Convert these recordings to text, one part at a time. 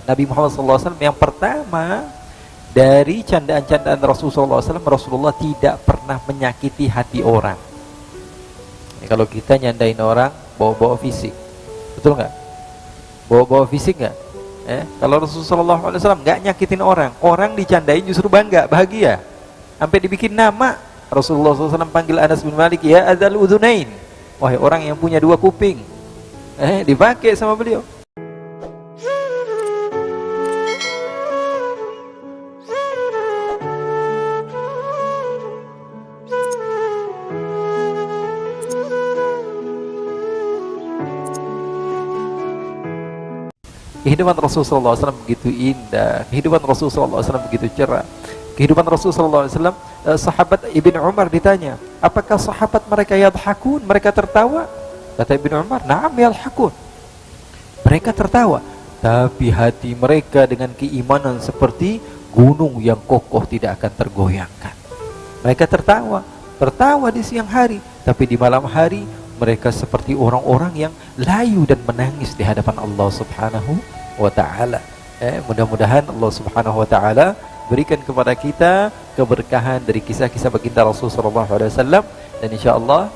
Nabi Muhammad SAW yang pertama dari candaan-candaan Rasulullah SAW, Rasulullah tidak pernah menyakiti hati orang. Kalau kita nyandain orang bawa-bawa fisik, betul nggak? Bawa-bawa fisik nggak? Kalau Rasulullah SAW nggak nyakitin orang, orang dicandain justru bangga, bahagia, sampai dibikin nama. Rasulullah SAW panggil Anas bin Malik, ya adzal udhunain, wahai orang yang punya dua kuping, dipakai sama beliau. Kehidupan Rasulullah SAW begitu indah, kehidupan Rasulullah SAW begitu cerah, kehidupan Rasulullah SAW. Sahabat Ibn Umar ditanya, apakah sahabat mereka yadhakun, mereka tertawa? Kata Ibn Umar, na'am yadhakun, mereka tertawa, tapi hati mereka dengan keimanan seperti gunung yang kokoh tidak akan tergoyangkan. Mereka tertawa di siang hari, tapi di malam hari mereka seperti orang-orang yang layu dan menangis di hadapan Allah Subhanahu wa ta'ala. Mudah-mudahan Allah Subhanahu wa ta'ala berikan kepada kita keberkahan dari kisah-kisah baginda Rasulullah SAW. Dan insyaAllah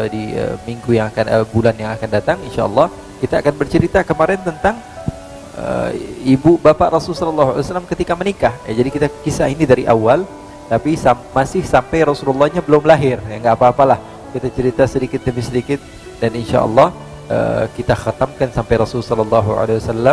di minggu yang akan, bulan yang akan datang, insyaAllah kita akan bercerita kemarin tentang ibu bapak Rasulullah SAW ketika menikah. Jadi kita kisah ini dari awal, tapi masih sampai Rasulullahnya belum lahir. Nggak apa-apalah, kita cerita sedikit demi sedikit, dan insya Allah kita khatamkan sampai Rasulullah SAW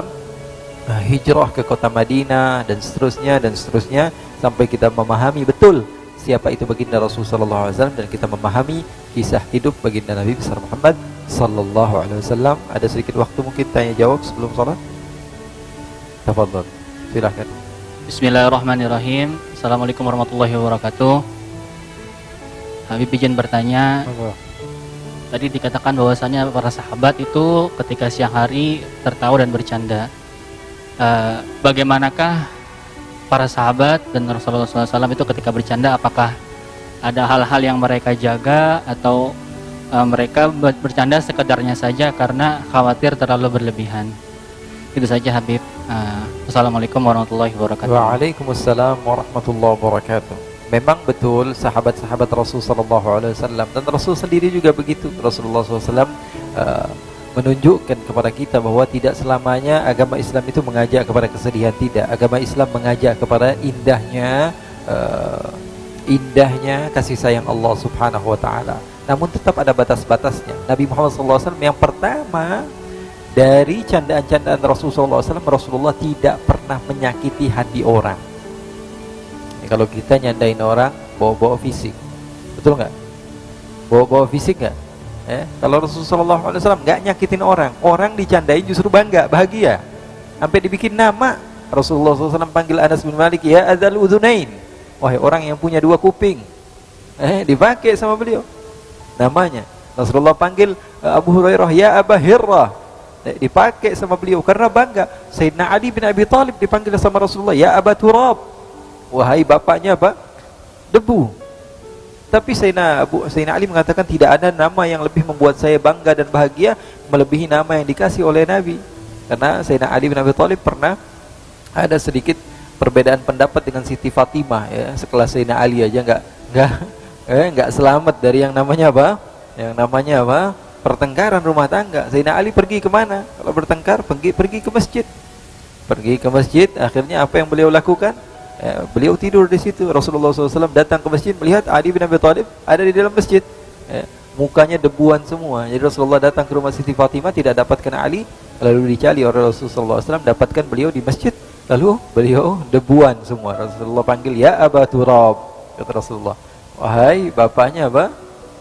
hijrah ke kota Madinah dan seterusnya sampai kita memahami betul siapa itu baginda Rasulullah SAW, dan kita memahami kisah hidup baginda Nabi besar Muhammad Sallallahu Alaihi Wasallam. Ada sedikit waktu mungkin tanya jawab sebelum salat. Tafadhal, silahkan. Bismillahirrahmanirrahim. Assalamualaikum warahmatullahi wabarakatuh. Habib izin bertanya, tadi dikatakan bahwasanya para sahabat itu ketika siang hari tertawa dan bercanda. Bagaimanakah para sahabat dan Rasulullah SAW itu ketika bercanda? Apakah ada hal-hal yang mereka jaga, atau mereka bercanda sekedarnya saja karena khawatir terlalu berlebihan? Itu saja Habib. Assalamualaikum warahmatullahi wabarakatuh. Waalaikumsalam warahmatullahi wabarakatuh. Memang betul sahabat-sahabat Rasulullah SAW, dan Rasul sendiri juga begitu. Rasulullah SAW menunjukkan kepada kita bahwa tidak selamanya agama Islam itu mengajak kepada kesedihan. Tidak, agama Islam mengajak kepada indahnya kasih sayang Allah Subhanahu wa ta'ala. Namun tetap ada batas-batasnya. Nabi Muhammad SAW yang pertama dari candaan-candaan Rasulullah SAW, Rasulullah tidak pernah menyakiti hati orang. Kalau kita nyandain orang bawa-bawa fisik, betul nggak? Bawa-bawa fisik nggak? Kalau Rasulullah SAW nggak nyakitin orang, orang dicandain justru bangga, bahagia, sampai dibikin nama. Rasulullah SAW panggil Anas bin Malik, ya adzal udhunain, wahai orang yang punya dua kuping, dipakai sama beliau namanya. Rasulullah panggil Abu Hurairah, ya Aba Hirrah, dipakai sama beliau karena bangga. Sayyidina Ali bin Abi Thalib dipanggil sama Rasulullah, ya Aba Turab, wahai bapaknya apa? Debu. Tapi Sayyidina Ali mengatakan tidak ada nama yang lebih membuat saya bangga dan bahagia melebihi nama yang dikasih oleh Nabi. Karena Sayyidina Ali bin Abi Thalib pernah ada sedikit perbedaan pendapat dengan Siti Fatimah, ya. Sekelas Sayyidina Ali aja nggak selamat dari yang namanya apa? Yang namanya apa? Pertengkaran rumah tangga. Sayyidina Ali pergi kemana? Kalau bertengkar pergi ke masjid. Pergi ke masjid, akhirnya apa yang beliau lakukan? Beliau tidur di situ. Rasulullah SAW datang ke masjid, melihat Ali bin Abi Thalib ada di dalam masjid, mukanya debuan semua. Jadi Rasulullah datang ke rumah Siti Fatimah, tidak dapatkan Ali, lalu dicari oleh Rasulullah SAW, dapatkan beliau di masjid, lalu beliau debuan semua. Rasulullah panggil, ya Aba Turab, kata Rasulullah, wahai bapaknya apa?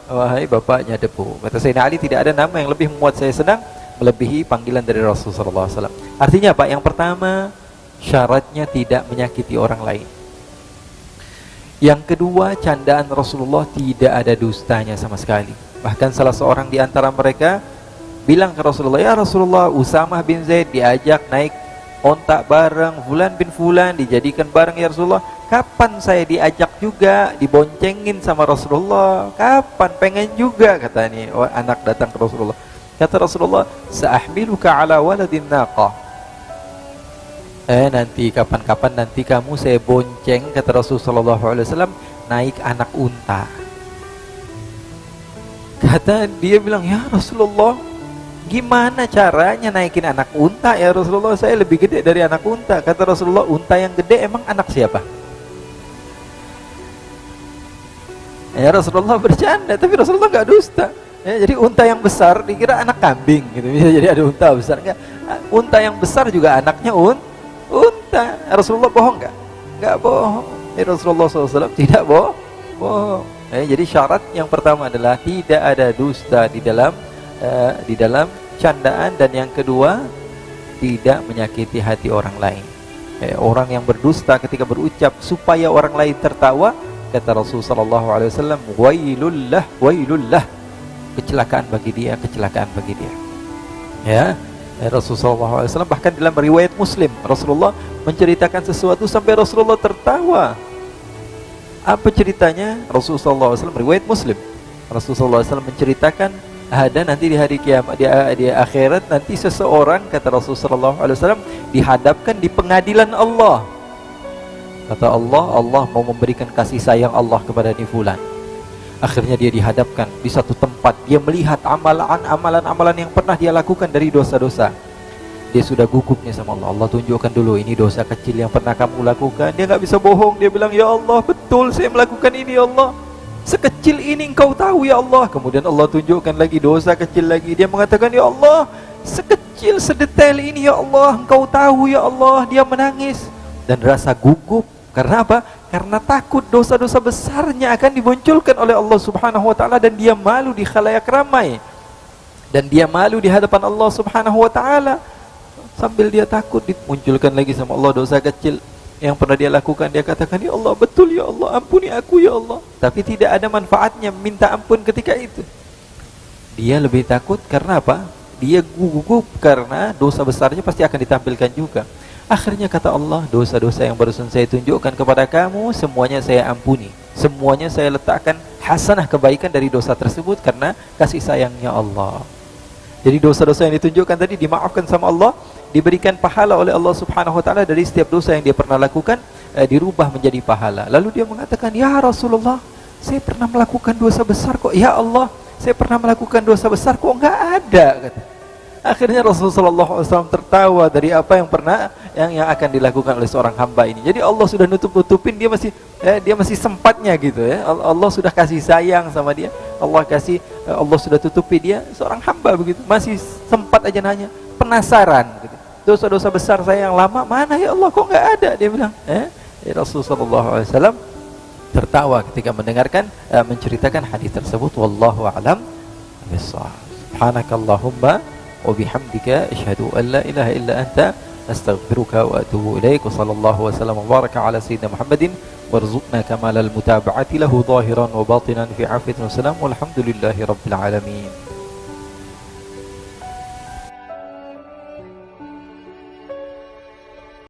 Wahai bapaknya debu. Kata Sayyidina Ali, tidak ada nama yang lebih membuat saya senang melebihi panggilan dari Rasulullah SAW. Artinya apa? Yang pertama, syaratnya tidak menyakiti orang lain. Yang kedua, candaan Rasulullah tidak ada dustanya sama sekali. Bahkan salah seorang di antara mereka bilang ke Rasulullah, ya Rasulullah, Usamah bin Zaid diajak naik ontak bareng, Fulan bin Fulan dijadikan bareng, ya Rasulullah, kapan saya diajak juga, diboncengin sama Rasulullah? Kapan? Pengen juga, kata ini anak datang ke Rasulullah. Kata Rasulullah, sa'ahmiluka ala waladin naqah, Nanti kapan-kapan nanti kamu saya bonceng, kata Rasulullah SAW, naik anak unta. Kata dia bilang, ya Rasulullah, gimana caranya naikin anak unta ya Rasulullah, saya lebih gede dari anak unta. Kata Rasulullah, unta yang gede emang anak siapa? Ya Rasulullah bercanda, tapi Rasulullah nggak dusta. Ya, jadi unta yang besar dikira anak kambing gitu, bisa jadi ada unta besar. Enggak, unta yang besar juga anaknya unta. Rasulullah bohong nggak bohong. Rasulullah SAW tidak bohong. Jadi syarat yang pertama adalah tidak ada dusta di dalam candaan, dan yang kedua tidak menyakiti hati orang lain. Orang yang berdusta ketika berucap supaya orang lain tertawa, kata Rasulullah SAW, wailullah, kecelakaan bagi dia. Ya, Rasulullah SAW bahkan dalam riwayat Muslim, Rasulullah menceritakan sesuatu sampai Rasulullah tertawa. Apa ceritanya? Rasulullah SAW, riwayat Muslim, Rasulullah SAW menceritakan ada nanti di hari kiamat, di akhirat nanti seseorang, kata Rasulullah SAW, dihadapkan di pengadilan Allah. Kata Allah mau memberikan kasih sayang Allah kepada ni fulan. Akhirnya dia dihadapkan di satu tempat, dia melihat amalan-amalan yang pernah dia lakukan dari dosa-dosa. Dia sudah gugup nih sama Allah. Allah tunjukkan dulu, ini dosa kecil yang pernah kamu lakukan. Dia nggak bisa bohong, dia bilang, ya Allah betul saya melakukan ini ya Allah, sekecil ini engkau tahu ya Allah. Kemudian Allah tunjukkan lagi dosa kecil lagi, dia mengatakan, ya Allah sekecil sedetail ini ya Allah engkau tahu ya Allah. Dia menangis dan rasa gugup. Karena apa? Karena takut dosa-dosa besarnya akan dimunculkan oleh Allah Subhanahu wa taala, dan dia malu di khalayak ramai, dan dia malu di hadapan Allah Subhanahu wa taala. Sambil dia takut dimunculkan lagi sama Allah dosa kecil yang pernah dia lakukan, dia katakan, ya Allah betul ya Allah, ampuni aku ya Allah. Tapi tidak ada manfaatnya minta ampun ketika itu. Dia lebih takut karena apa? Dia gugup karena dosa besarnya pasti akan ditampilkan juga. Akhirnya kata Allah, dosa-dosa yang barusan saya tunjukkan kepada kamu, semuanya saya ampuni. Semuanya saya letakkan hasanah kebaikan dari dosa tersebut karena kasih sayangnya Allah. Jadi dosa-dosa yang ditunjukkan tadi dimaafkan sama Allah, diberikan pahala oleh Allah Subhanahu wa taala dari setiap dosa yang dia pernah lakukan, dirubah menjadi pahala. Lalu dia mengatakan, ya Rasulullah, saya pernah melakukan dosa besar kok. Ya Allah, saya pernah melakukan dosa besar kok enggak ada, kata. Akhirnya Rasulullah SAW tertawa dari apa yang pernah yang akan dilakukan oleh seorang hamba ini. Jadi Allah sudah nutup-nutupin, dia masih sempatnya gitu ya. Allah sudah kasih sayang sama dia. Allah sudah tutupi dia, seorang hamba begitu. Masih sempat aja nanya, penasaran gitu. Dosa-dosa besar saya yang lama mana ya Allah, kok enggak ada? Dia bilang, Rasulullah SAW tertawa ketika mendengarkan menceritakan hadis tersebut. Wallahu a'lam bishawab. Subhanakallahumma wa bihamdika asyhadu an la ilaha illa anta astaghfiruka wa atubu ilaik. Wa sallallahu wa sallam wa baraka ala sayyidina Muhammadin warzuqna kamalal mutaba'ati lahu zahiran wa batinan fi afiyatin wa salam walhamdulillahi rabbil alamin.